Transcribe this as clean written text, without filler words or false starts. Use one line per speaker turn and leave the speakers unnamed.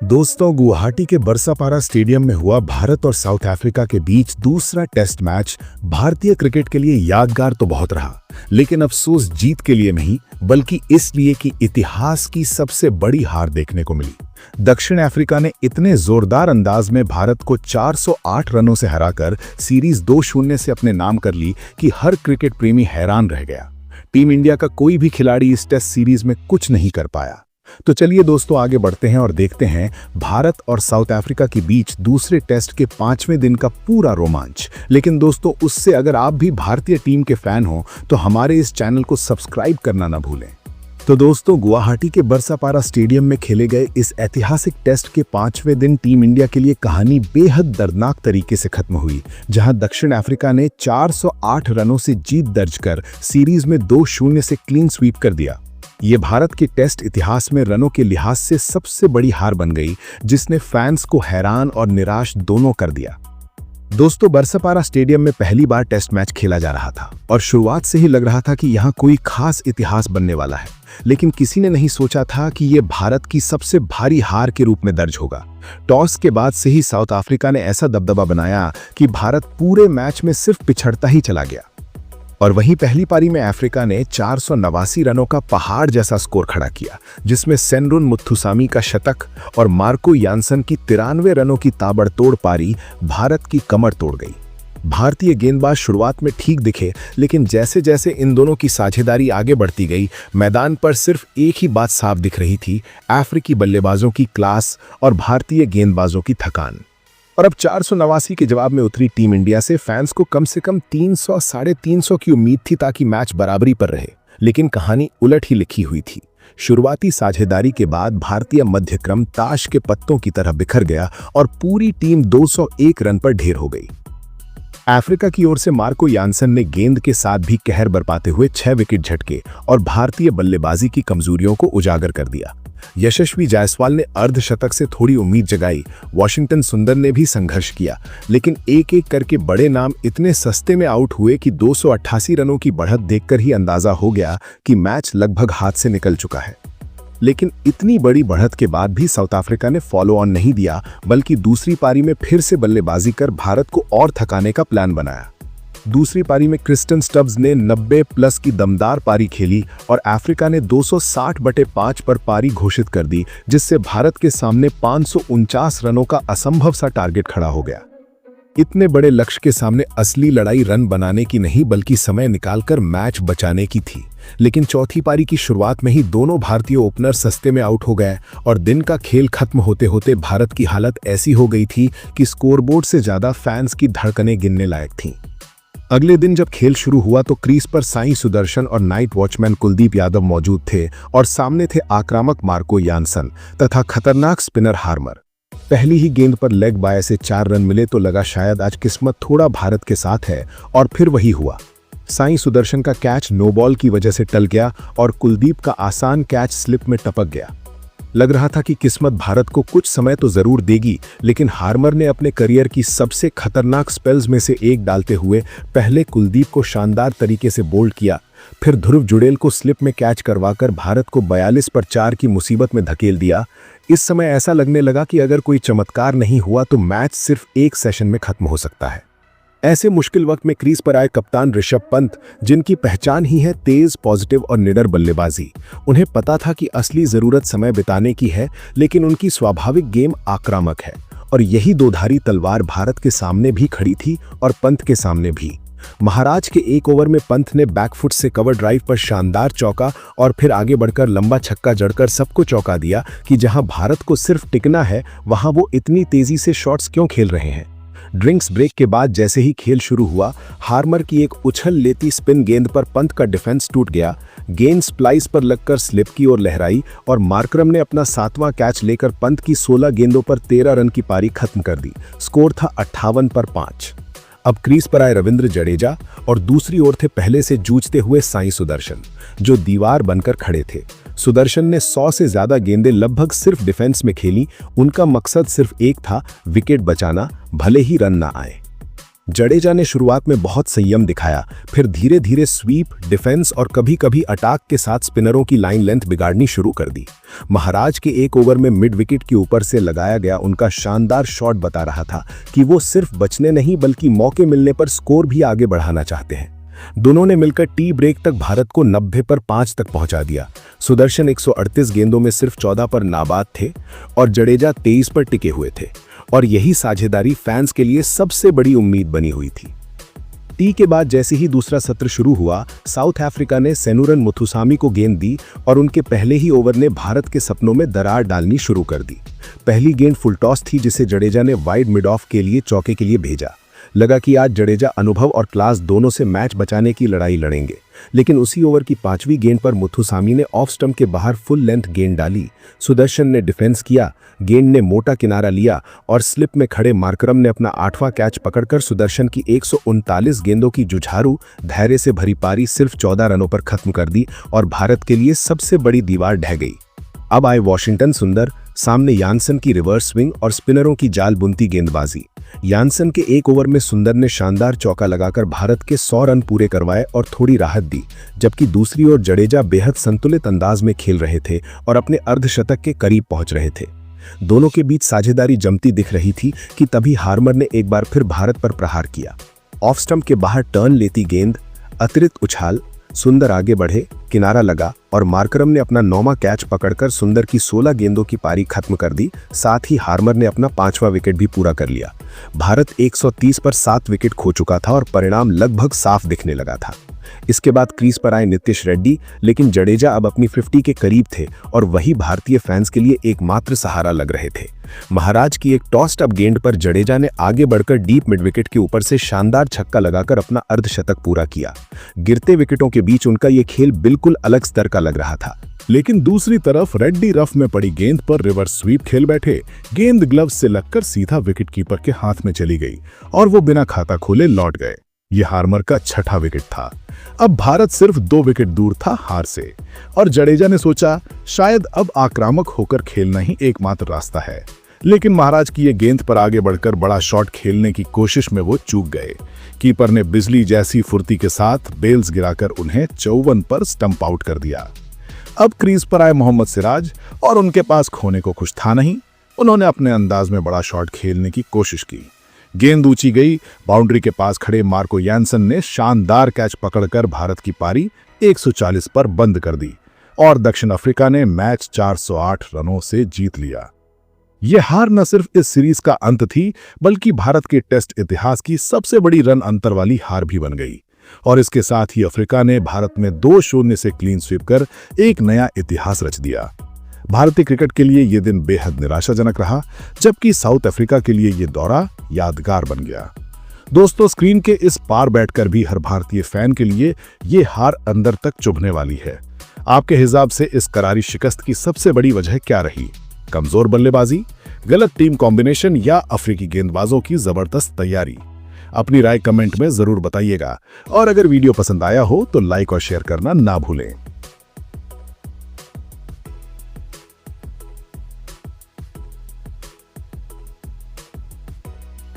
दोस्तों, गुवाहाटी के बरसापारा स्टेडियम में हुआ भारत और साउथ अफ्रीका के बीच दूसरा टेस्ट मैच भारतीय क्रिकेट के लिए यादगार तो बहुत रहा, लेकिन अफसोस जीत के लिए नहीं, बल्कि इसलिए कि इतिहास की सबसे बड़ी हार देखने को मिली। दक्षिण अफ्रीका ने इतने जोरदार अंदाज में भारत को 408 रनों से हराकर सीरीज 2-0 से अपने नाम कर ली कि हर क्रिकेट प्रेमी हैरान रह गया। टीम इंडिया का कोई भी खिलाड़ी इस टेस्ट सीरीज में कुछ नहीं कर पाया। तो चलिए दोस्तों, आगे बढ़ते हैं और देखते हैं भारत और साउथ अफ्रीका के बीच दूसरे टेस्ट के 5वें दिन का पूरा रोमांच। लेकिन दोस्तों, उससे अगर आप भी भारतीय टीम के फैन हो तो हमारे इस चैनल को सब्सक्राइब करना ना भूलें। तो दोस्तों, गुवाहाटी के बरसापारा स्टेडियम में खेले गए इस ऐतिहासिक टेस्ट के 5वें दिन टीम इंडिया के लिए कहानी बेहद दर्दनाक तरीके से खत्म हुई, जहां दक्षिण अफ्रीका ने 408 रनों से जीत दर्ज कर सीरीज में 2-0 से क्लीन स्वीप कर दिया। ये भारत के टेस्ट इतिहास में रनों के लिहाज से सबसे बड़ी हार बन गई, जिसने फैंस को हैरान और निराश दोनों कर दिया। दोस्तों, बरसापारा स्टेडियम में पहली बार टेस्ट मैच खेला जा रहा था और शुरुआत से ही लग रहा था कि यहाँ कोई खास इतिहास बनने वाला है, लेकिन किसी ने नहीं सोचा था कि ये भारत की सबसे भारी हार के रूप में दर्ज होगा। टॉस के बाद से ही साउथ अफ्रीका ने ऐसा दबदबा बनाया कि भारत पूरे मैच में सिर्फ पिछड़ता ही चला गया। और वहीं पहली पारी में अफ्रीका ने 489 रनों का पहाड़ जैसा स्कोर खड़ा किया, जिसमें सेनरुन मुथुसामी का शतक और मार्को यानसन की 93 रनों की ताबड़तोड़ पारी भारत की कमर तोड़ गई। भारतीय गेंदबाज शुरुआत में ठीक दिखे, लेकिन जैसे जैसे इन दोनों की साझेदारी आगे बढ़ती गई, मैदान पर सिर्फ एक ही बात साफ दिख रही थी: अफ्रीकी बल्लेबाजों की क्लास और भारतीय गेंदबाजों की थकान। और अब 489 के जवाब में उतरी टीम इंडिया से फैंस को कम से कम 300-350 की उम्मीद थी ताकि मैच बराबरी पर रहे, लेकिन कहानी उलट ही लिखी हुई थी। शुरुआती साझेदारी के बाद भारतीय मध्यक्रम ताश के पत्तों की तरह बिखर गया और पूरी टीम 201 रन पर ढेर हो गई। अफ्रीका की ओर से मार्को यानसन ने गेंद के साथ भी कहर बरपाते हुए 6 विकेट झटके और भारतीय बल्लेबाजी की कमजोरियों को उजागर कर दिया। यशस्वी जायसवाल ने अर्धशतक से थोड़ी उम्मीद जगाई। वॉशिंगटन सुंदर ने भी संघर्ष किया, लेकिन एक एक करके बड़े नाम इतने सस्ते में आउट हुए कि 288 रनों की बढ़त देखकर ही अंदाजा हो गया कि मैच लगभग हाथ से निकल चुका है। लेकिन इतनी बड़ी बढ़त के बाद भी साउथ अफ्रीका ने फॉलो ऑन नहीं दिया, बल्कि दूसरी पारी में फिर से बल्लेबाजी कर भारत को और थकाने का प्लान बनाया। दूसरी पारी में क्रिस्टन स्टब्स ने 90+ की दमदार पारी खेली और अफ्रीका ने 260/5 पर पारी घोषित कर दी, जिससे भारत के सामने 549 रनों का असंभव सा टारगेट खड़ा हो गया। इतने बड़े लक्ष्य के सामने असली लड़ाई रन बनाने की नहीं, बल्कि समय निकालकर मैच बचाने की थी। लेकिन चौथी पारी की शुरुआत में ही दोनों भारतीय ओपनर सस्ते में आउट हो गए और दिन का खेल खत्म होते होते भारत की हालत ऐसी हो गई थी कि स्कोरबोर्ड से ज्यादा फैंस की धड़कनें गिनने लायक थीं। अगले दिन जब खेल शुरू हुआ तो क्रीज पर साई सुदर्शन और नाइट वॉचमैन कुलदीप यादव मौजूद थे और सामने थे आक्रामक मार्को यानसन तथा खतरनाक स्पिनर हार्मर। पहली ही गेंद पर लेग बाय से 4 रन मिले तो लगा शायद आज किस्मत थोड़ा भारत के साथ है, और फिर वही हुआ। साई सुदर्शन का कैच नो बॉल की वजह से टल गया और कुलदीप का आसान कैच स्लिप में टपक गया। लग रहा था कि किस्मत भारत को कुछ समय तो जरूर देगी, लेकिन हार्मर ने अपने करियर की सबसे खतरनाक स्पेल्स में से एक डालते हुए पहले कुलदीप को शानदार तरीके से बोल्ड किया, फिर ध्रुव जुड़ेल को स्लिप में कैच करवाकर भारत को 42/4 की मुसीबत में धकेल दिया। इस समय ऐसा लगने लगा कि अगर कोई चमत्कार नहीं हुआ तो मैच सिर्फ एक सेशन में खत्म हो सकता है। ऐसे मुश्किल वक्त में क्रीज पर आए कप्तान ऋषभ पंत, जिनकी पहचान ही है तेज, पॉजिटिव और निडर बल्लेबाजी। उन्हें पता था कि असली जरूरत समय बिताने की है, लेकिन उनकी स्वाभाविक गेम आक्रामक है, और यही दोधारी तलवार भारत के सामने भी खड़ी थी और पंत के सामने भी। महाराज के एक ओवर में पंत ने बैकफुट से कवर ड्राइव पर शानदार चौका और फिर आगे बढ़कर लंबा छक्का जड़कर सबको चौंका दिया कि जहां भारत को सिर्फ टिकना है, वहां वो इतनी तेजी से शॉट्स क्यों खेल रहे हैं। ड्रिंक्स ब्रेक के बाद जैसे ही खेल शुरू हुआ, हार्मर की एक उछल लेती स्पिन गेंद पर पंत का डिफेंस टूट गया। गेंद स्प्लाइस पर लगकर स्लिप की ओर लहराई और मार्करम ने अपना 7वां कैच लेकर पंत की 16 गेंदों पर 13 रन की पारी खत्म कर दी। स्कोर था 58/5। अब क्रीज पर आए रविंद्र जडेजा और दूसरी ओर थे पहले से जूझते हुए साई सुदर्शन, जो दीवार बनकर खड़े थे। सुदर्शन ने 100 से ज्यादा गेंदें लगभग सिर्फ डिफेंस में खेली। उनका मकसद सिर्फ एक था, विकेट बचाना, भले ही रन ना आए। जडेजा ने शुरुआत में बहुत संयम दिखाया, फिर धीरे धीरे स्वीप, डिफेंस और कभी कभी अटैक के साथ स्पिनरों की लाइन लेंथ बिगाड़नी शुरू कर दी। महाराज के एक ओवर में मिड विकेट के ऊपर से लगाया गया उनका शानदार शॉट बता रहा था कि वो सिर्फ बचने नहीं बल्कि मौके मिलने पर स्कोर भी आगे बढ़ाना चाहते हैं। दोनों ने मिलकर टी ब्रेक तक भारत को 90 पर 5 तक पहुंचा दिया। सुदर्शन 138 गेंदों में सिर्फ 14 पर नाबाद थे और जडेजा 23 पर टिके हुए थे, और यही साझेदारी फैंस के लिए सबसे बड़ी उम्मीद बनी हुई थी। टी के बाद जैसे ही दूसरा सत्र शुरू हुआ, साउथ अफ्रीका ने सेनुरन मुथुसामी को गेंद दी और उनके पहले ही ओवर ने भारत के सपनों में दरार डालनी शुरू कर दी। पहली गेंद फुल टॉस थी जिसे जडेजा ने वाइड मिड ऑफ के लिए चौके के लिए भेजा। लगा कि आज जडेजा अनुभव और क्लास दोनों से मैच बचाने की लड़ाई लड़ेंगे, लेकिन उसी ओवर की 5वीं गेंद पर मुथुसामी ने ऑफ स्टंप के बाहर फुल लेंथ गेंद डाली। सुदर्शन ने डिफेंस किया, गेंद ने मोटा किनारा लिया और स्लिप में खड़े मार्करम ने अपना 8वां कैच पकड़कर सुदर्शन की 139 गेंदों की जुझारू धैर्य से भरी पारी सिर्फ 14 रनों पर खत्म कर दी और भारत के लिए सबसे बड़ी दीवार ढह गई। अब आए वॉशिंगटन सुंदर, सामने यानसन की रिवर्स स्विंग और स्पिनरों की जाल बुनती गेंदबाजी। यानसन के एक ओवर में सुंदर ने शानदार चौका लगाकर भारत के 100 रन पूरे करवाए और थोड़ी राहत दी, जबकि दूसरी ओर जडेजा बेहद संतुलित अंदाज में खेल रहे थे और अपने अर्धशतक के करीब पहुंच रहे थे। दोनों के बीच साझेदारी जमती दिख रही थी कि तभी हार्मर ने एक बार फिर भारत पर प्रहार किया। ऑफ स्टंप के बाहर टर्न लेती गेंद, अतिरिक्त उछाल, सुंदर आगे बढ़े, किनारा लगा और मार्करम ने अपना 9वां कैच पकड़कर सुंदर की 16 गेंदों की पारी खत्म कर दी। साथ ही हार्मर ने अपना 5वां विकेट भी पूरा कर लिया। भारत 130 पर 7 विकेट खो चुका था और परिणाम लगभग साफ दिखने लगा था। इसके बाद क्रीज पर आए नीतीश रेड्डी, लेकिन जडेजा अब अपनी 50 के करीब थे और वही भारतीय फैंस के लिए एकमात्र सहारा लग रहे थे। महाराज की एक टॉस्ड अप गेंद पर जडेजा ने आगे बढ़कर डीप मिड विकेट के ऊपर से शानदार छक्का लगाकर अपना अर्धशतक पूरा किया। गिरते विकेटों के बीच उनका ये खेल बिल्कुल अलग स्तर का लग रहा था।
लेकिन दूसरी तरफ रेड्डी रफ में पड़ी गेंद पर रिवर्स स्वीप खेल बैठे। गेंद ग्लव्स से लगकर सीधा विकेट कीपर के हाथ में चली गई और वो बिना खाता खोले लौट गए। ये हार्मर का 6ठा विकेट था। अब भारत सिर्फ 2 विकेट दूर था हार से और जडेजा ने सोचा शायद अब आक्रामक होकर खेलना ही एकमात्र रास्ता है। लेकिन महाराज की ये गेंद पर आगे बढ़कर बड़ा शॉट खेलने की कोशिश में वो चूक गए। कीपर ने बिजली जैसी फुर्ती के साथ बेल्स गिराकर उन्हें 54 पर स्टंप आउट कर दिया। अब क्रीज पर आए मोहम्मद सिराज और उनके पास खोने को कुछ था नहीं। उन्होंने अपने अंदाज में बड़ा शॉट खेलने की कोशिश की। गेंद ऊंची गई, बाउंड्री के पास खड़े मार्को यानसन ने शानदार कैच पकड़कर भारत की पारी 140 पर बंद कर दी और दक्षिण अफ्रीका ने मैच 408 रनों से जीत लिया। यह हार न सिर्फ इस सीरीज का अंत थी, बल्कि भारत के टेस्ट इतिहास की सबसे बड़ी रन अंतर वाली हार भी बन गई और इसके साथ ही अफ्रीका ने भारत में 2-0 से क्लीन स्वीप कर एक नया इतिहास रच दिया। भारतीय क्रिकेट के लिए यह दिन बेहद निराशाजनक रहा, जबकि साउथ अफ्रीका के लिए यह दौरा यादगार बन गया। दोस्तों, स्क्रीन के इस पार बैठकर भी हर भारतीय फैन के लिए यह हार अंदर तक चुभने वाली है। आपके हिसाब से इस करारी शिकस्त की सबसे बड़ी वजह क्या रही? कमजोर बल्लेबाजी, गलत टीम कॉम्बिनेशन या अफ्रीकी गेंदबाजों की जबरदस्त तैयारी? अपनी राय कमेंट में जरूर बताइएगा और अगर वीडियो पसंद आया हो तो लाइक और शेयर करना ना भूलें।